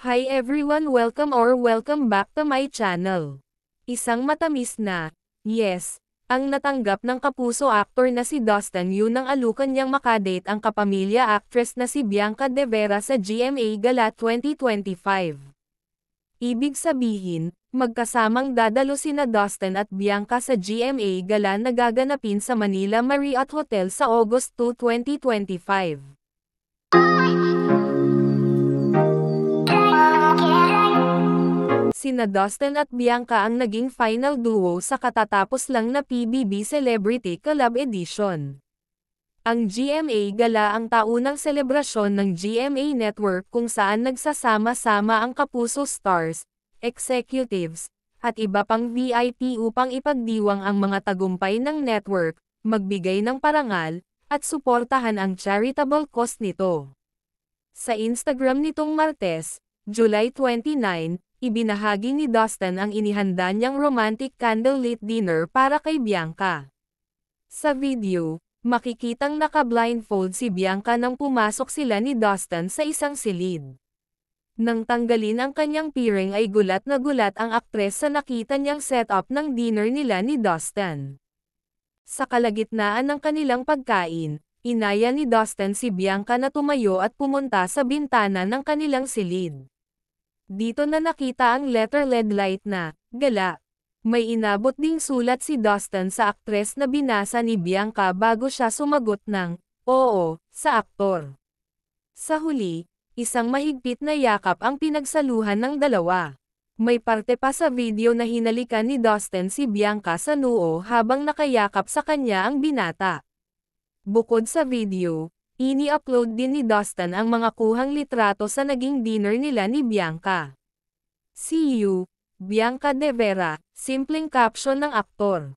Hi everyone, welcome back to my channel. Isang matamis na, yes, ang natanggap ng kapuso actor na si Dustin Yu nang alukan niyang makadate ang kapamilya actress na si Bianca De Vera sa GMA Gala 2025. Ibig sabihin, magkasamang dadalo sina Dustin at Bianca sa GMA Gala na gaganapin sa Manila Marriott Hotel sa August 2, 2025. Sina Dustin at Bianca ang naging final duo sa katatapos lang na PBB Celebrity Collab Edition. Ang GMA Gala ang taunang selebrasyon ng GMA Network kung saan nagsasama-sama ang kapuso stars, executives, at iba pang VIP upang ipagdiwang ang mga tagumpay ng network, magbigay ng parangal, at suportahan ang charitable cause nito. Sa Instagram nitong Martes, July 29, ibinahagi ni Dustin ang inihanda niyang romantic candlelit dinner para kay Bianca. Sa video, makikitang naka-blindfold si Bianca nang pumasok sila ni Dustin sa isang silid. Nang tanggalin ang kanyang piring ay gulat na gulat ang aktres sa nakita niyang setup ng dinner nila ni Dustin. Sa kalagitnaan ng kanilang pagkain, inaya ni Dustin si Bianca na tumayo at pumunta sa bintana ng kanilang silid. Dito na nakita ang letter LED light na, Gala. May inabot ding sulat si Dustin sa aktres na binasa ni Bianca bago siya sumagot ng, oo, sa aktor. Sa huli, isang mahigpit na yakap ang pinagsaluhan ng dalawa. May parte pa sa video na hinalikan ni Dustin si Bianca sa noo habang nakayakap sa kanya ang binata. Bukod sa video, ini-upload din ni Dustin ang mga kuhang litrato sa naging dinner nila ni Bianca. See you, Bianca De Vera, simpleng caption ng aktor.